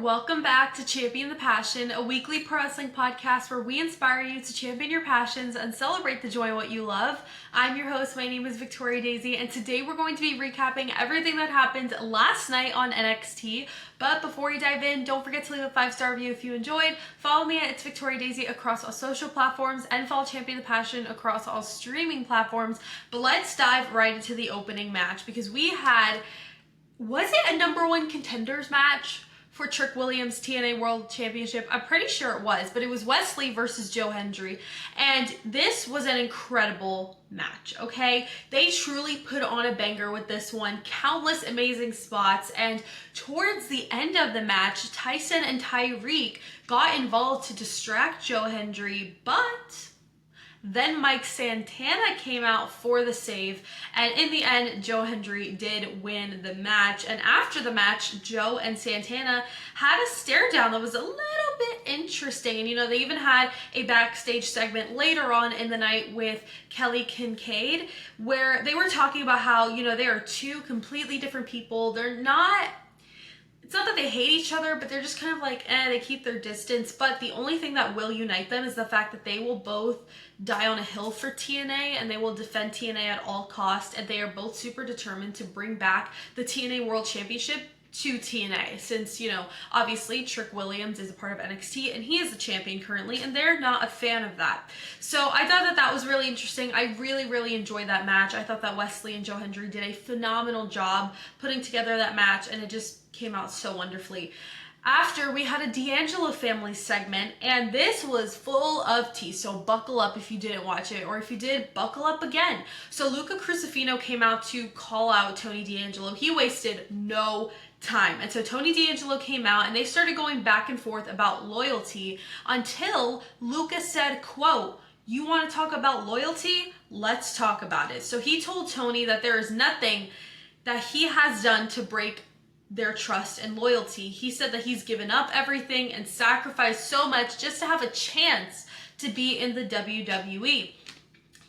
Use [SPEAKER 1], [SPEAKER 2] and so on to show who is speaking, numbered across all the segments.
[SPEAKER 1] welcome back to Champion the Passion, a weekly pro wrestling podcast where we inspire you to champion your passions and celebrate the joy of what you love. I'm your host, my name is Victoria Daisy, and today we're going to be recapping everything that happened last night on NXT. But before we dive in, don't forget to leave a 5-star review if you enjoyed. Follow me at It's Victoria Daisy across all social platforms and follow Champion the Passion across all streaming platforms. But let's dive right into the opening match because we had, was it a number one contenders match for Trick Williams' TNA World Championship? I'm pretty sure it was, but it was Wesley versus Joe Hendry. And this was an incredible match, okay? They truly put on a banger with this one. Countless amazing spots. And towards the end of the match, Tyson and Tyreek got involved to distract Joe Hendry, but then Mike Santana came out for the save, and in the end, Joe Hendry did win the match. And after the match, Joe and Santana had a stare down that was a little bit interesting. And, you know, they even had a backstage segment later on in the night with Kelly Kincaid, where they were talking about how, you know, they are two completely different people. They're not... It's not that they hate each other, but they're just kind of like, they keep their distance. But the only thing that will unite them is the fact that they will both die on a hill for TNA and they will defend TNA at all costs. And they are both super determined to bring back the TNA World Championship to TNA, since, you know, obviously Trick Williams is a part of NXT and he is the champion currently, and they're not a fan of that. So I thought that that was really interesting. I really enjoyed that match. I thought that Wesley and Joe Hendry did a phenomenal job putting together that match, and it just came out so wonderfully. After, we had a D'Angelo family segment, and this was full of tea, so buckle up if you didn't watch it, or if you did, buckle up again. So Luca Crucifino came out to call out Tony D'Angelo. He wasted no time. And so Tony D'Angelo came out and they started going back and forth about loyalty until Luca said, quote, "You want to talk about loyalty? Let's talk about it." So he told Tony that there is nothing that he has done to break their trust and loyalty. He said that he's given up everything and sacrificed so much just to have a chance to be in the WWE.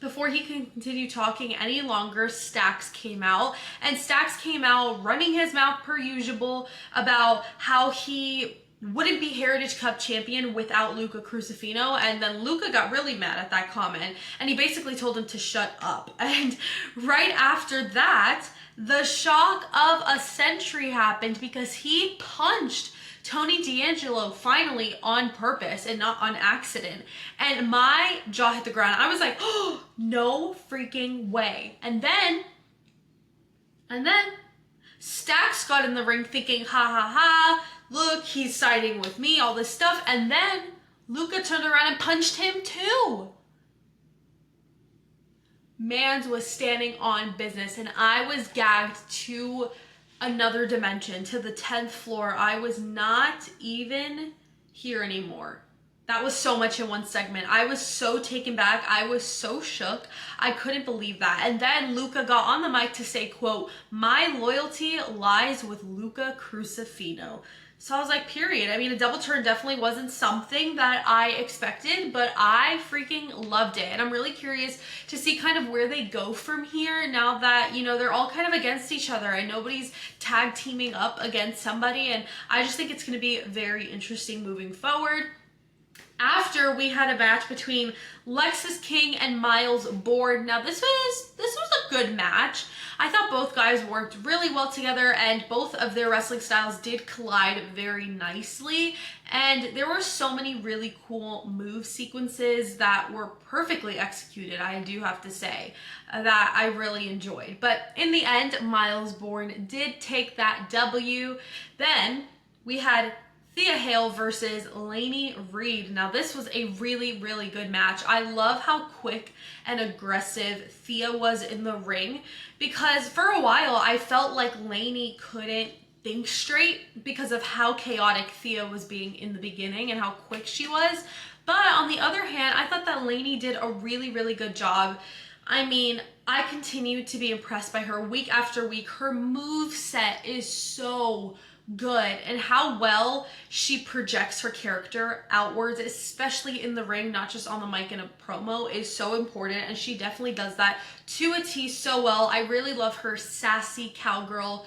[SPEAKER 1] Before he could continue talking any longer, Stax came out, and Stax came out running his mouth per usual about how he wouldn't be Heritage Cup champion without Luca Crucifino, and then Luca got really mad at that comment, and he basically told him to shut up. And right after that, the shock of a century happened because he punched Tony D'Angelo finally on purpose and not on accident. And my jaw hit the ground. I was like, oh, no freaking way. And then Stax got in the ring thinking, ha ha ha, look, he's siding with me, all this stuff. And then Luca turned around and punched him too. Mans was standing on business, and I was gagged to another dimension, to the 10th floor. I was not even here anymore. That was so much in one segment. I was so taken back. I was so shook. I couldn't believe that. And then Luca got on the mic to say, quote, "My loyalty lies with Luca Crucifino." So I was like, period. I mean, a double turn definitely wasn't something that I expected, but I freaking loved it. And I'm really curious to see kind of where they go from here now that, you know, they're all kind of against each other and nobody's tag teaming up against somebody. And I just think it's going to be very interesting moving forward. After, we had a match between Lexis King and Miles Bourne. Now this was a good match. I thought both guys worked really well together, and both of their wrestling styles did collide very nicely. And there were so many really cool move sequences that were perfectly executed, I do have to say, that I really enjoyed. But in the end, Miles Bourne did take that W. Then we had Thea Hale versus Lainey Reed. Now this was a really good match. I love how quick and aggressive Thea was in the ring, because for a while I felt like Lainey couldn't think straight because of how chaotic Thea was being in the beginning and how quick she was. But on the other hand, I thought that Lainey did a really good job. I mean, I continue to be impressed by her week after week. Her move set is so good, and how well she projects her character outwards, especially in the ring, not just on the mic in a promo, is so important, and she definitely does that to a T so well. I really love her sassy cowgirl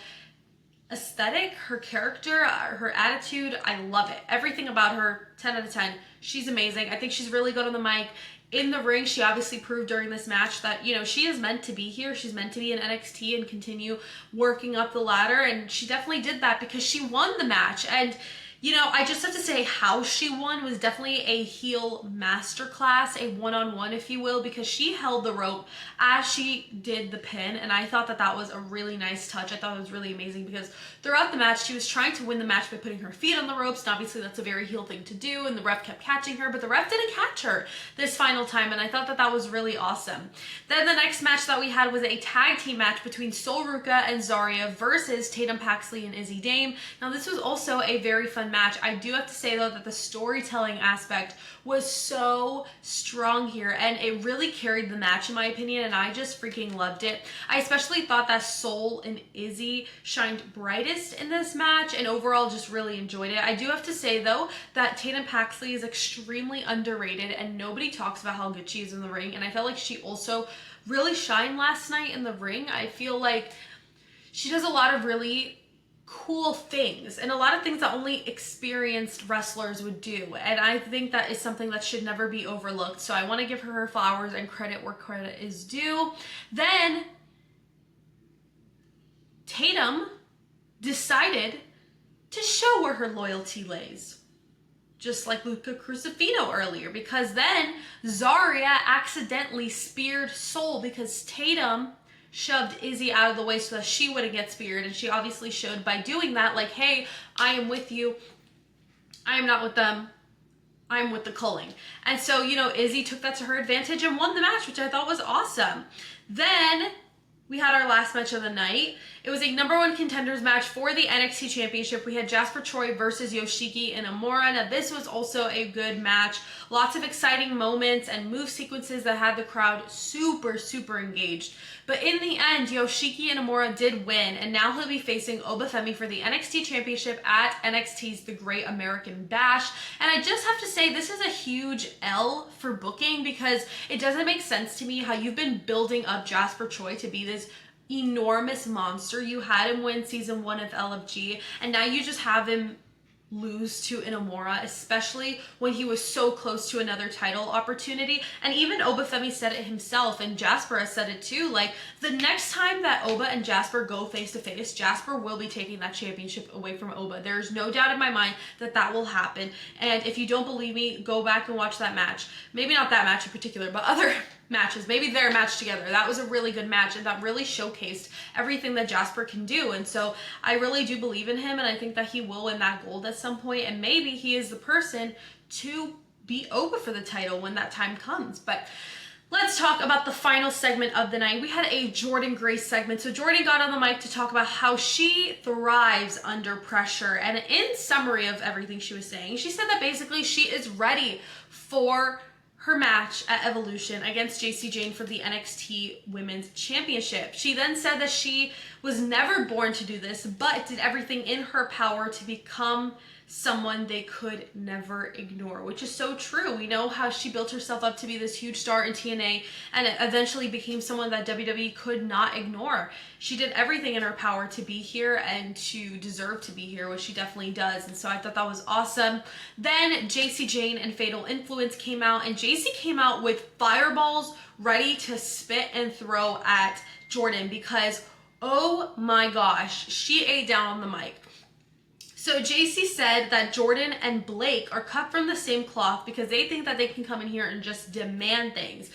[SPEAKER 1] aesthetic, her character, her attitude. I love it. Everything about her, 10 out of 10. She's amazing. I think she's really good on the mic. In the ring, she obviously proved during this match that, you know, she is meant to be here. She's meant to be in NXT and continue working up the ladder. And she definitely did that because she won the match. And, you know, I just have to say how she won was definitely a heel masterclass, a one-on-one, if you will, because she held the rope as she did the pin. And I thought that that was a really nice touch. I thought it was really amazing because throughout the match, she was trying to win the match by putting her feet on the ropes. And obviously that's a very heel thing to do. And the ref kept catching her, but the ref didn't catch her this final time. And I thought that that was really awesome. Then the next match that we had was a tag team match between Sol Ruca and Zarya versus Tatum Paxley and Izzy Dame. Now this was also a very fun match. I do have to say though that the storytelling aspect was so strong here and it really carried the match in my opinion, and I just freaking loved it. I especially thought that Sol and Izzy shined brightest in this match and overall just really enjoyed it. I do have to say though that Tatum Paxley is extremely underrated and nobody talks about how good she is in the ring, and I felt like she also really shined last night in the ring. I feel like she does a lot of really cool things and a lot of things that only experienced wrestlers would do, and I think that is something that should never be overlooked. So I want to give her her flowers and credit where credit is due. Then Tatum decided to show where her loyalty lays, just like Luca Crucifino earlier, because then Zarya accidentally speared Sol because Tatum shoved Izzy out of the way so that she wouldn't get speared, and she obviously showed by doing that, like, hey, I am with you, I am not with them, I'm with the culling. And so, you know, Izzy took that to her advantage and won the match, which I thought was awesome. Then we had our last match of the night. It was a #1 contenders match for the NXT Championship. We had Jasper Troy versus Yoshiki Inamura. Now this was also a good match. Lots of exciting moments and move sequences that had the crowd super, super engaged. But in the end, Yoshiki Inamura did win, and now he'll be facing Obafemi for the NXT Championship at NXT's The Great American Bash. And I just have to say, this is a huge L for booking because it doesn't make sense to me how you've been building up Jasper Troy to be this enormous monster. You had him win season 1 of LFG, and now you just have him lose to Inamura, especially when he was so close to another title opportunity. And even Obafemi said it himself, and Jasper has said it too, like, the next time that Oba and Jasper go face to face, Jasper will be taking that championship away from Oba. There's no doubt in my mind that that will happen. And if you don't believe me, go back and watch that match. Maybe not that match in particular, but other matches, maybe their match together. That was a really good match, and that really showcased everything that Jasper can do. And so I really do believe in him, and I think that he will win that gold at some point, and maybe he is the person to beat Oba for the title when that time comes. But let's talk about the final segment of the night. We had a Jordynne Grace segment. So Jordynne got on the mic to talk about how she thrives under pressure. And in summary of everything she was saying, she said that basically she is ready for her match at Evolution against Jacy Jayne for the NXT Women's Championship. She then said that she was never born to do this, but did everything in her power to become someone they could never ignore, which is so true. We know how she built herself up to be this huge star in TNA and eventually became someone that WWE could not ignore. She did everything in her power to be here and to deserve to be here, which she definitely does. And so I thought that was awesome. Then Jacy Jayne and Fatal Influence came out, and Jacy came out with fireballs ready to spit and throw at Jordynne because, oh my gosh, she ate down on the mic. So Jacy said that Jordynne and Blake are cut from the same cloth because they think that they can come in here and just demand things.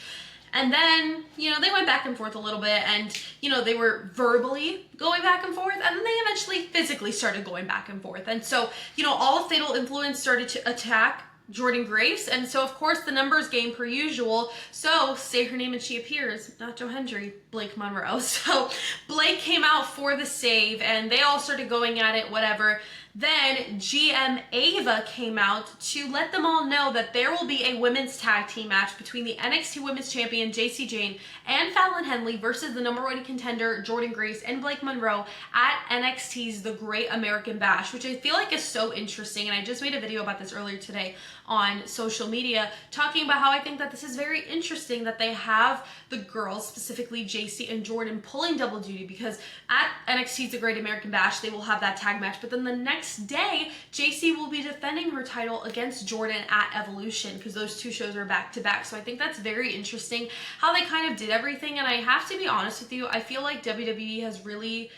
[SPEAKER 1] And then, you know, they went back and forth a little bit, and, you know, they were verbally going back and forth, and then they eventually physically started going back and forth. And so, you know, all of Fatal Influence started to attack Jordynne Grace, and so of course the numbers game per usual. So say her name and she appears, Nacho Hendry, Blake Monroe. So Blake came out for the save, and they all started going at it, whatever. Then GM Ava came out to let them all know that there will be a women's tag team match between the NXT Women's Champion Jacy Jayne and Fallon Henley versus the #1 contender Jordynne Grace and Blake Monroe at NXT's The Great American Bash, which I feel like is so interesting. And I just made a video about this earlier today on social media, talking about how I think that this is very interesting that they have the girls, specifically Jacy and Jordynne, pulling double duty, because at NXT's The Great American Bash, they will have that tag match, but then the next day, Jacy will be defending her title against Jordynne at Evolution, because those two shows are back to back. So I think that's very interesting how they kind of did everything. And I have to be honest with you, I feel like WWE has really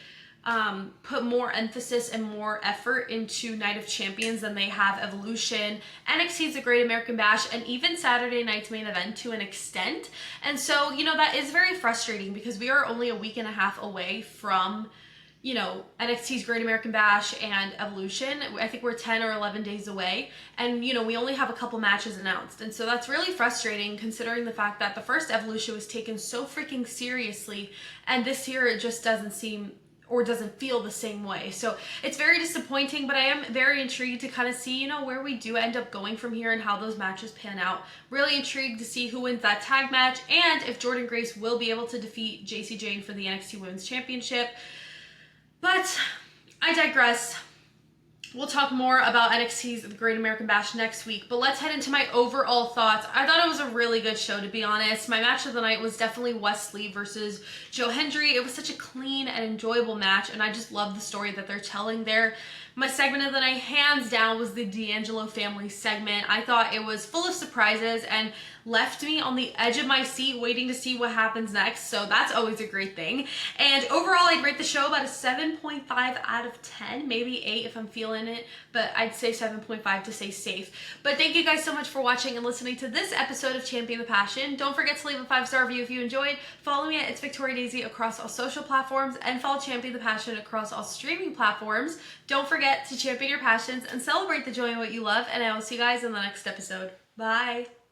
[SPEAKER 1] put more emphasis and more effort into Night of Champions than they have Evolution, NXT's The Great American Bash, and even Saturday night's main event to an extent. And so, you know, that is very frustrating, because we are only a week and a half away from, you know, NXT's Great American Bash and Evolution. I think we're 10 or 11 days away, and, you know, we only have a couple matches announced. And so that's really frustrating, considering the fact that the first Evolution was taken so freaking seriously, and this year it just doesn't seem or doesn't feel the same way. So it's very disappointing, but I am very intrigued to kind of see, you know, where we do end up going from here and how those matches pan out. Really intrigued to see who wins that tag match, and if Jordynne Grace will be able to defeat Jacy Jayne for the NXT Women's Championship. But I digress. We'll talk more about NXT's The Great American Bash next week, but let's head into my overall thoughts. I thought it was a really good show, to be honest. My match of the night was definitely Wesley versus Joe Hendry. It was such a clean and enjoyable match, and I just love the story that they're telling there. My segment of the night, hands down, was the D'Angelo family segment. I thought it was full of surprises and left me on the edge of my seat waiting to see what happens next, so that's always a great thing. And overall, I'd rate the show about a 7.5 out of 10, maybe 8 if I'm feeling it, but I'd say 7.5 to stay safe. But thank you guys so much for watching and listening to this episode of Champion the Passion. Don't forget to leave a 5-star review if you enjoyed. Follow me at It's Victoria Daisy across all social platforms, and follow Champion the Passion across all streaming platforms. Don't forget to champion your passions and celebrate the joy in what you love, and I will see you guys in the next episode. Bye!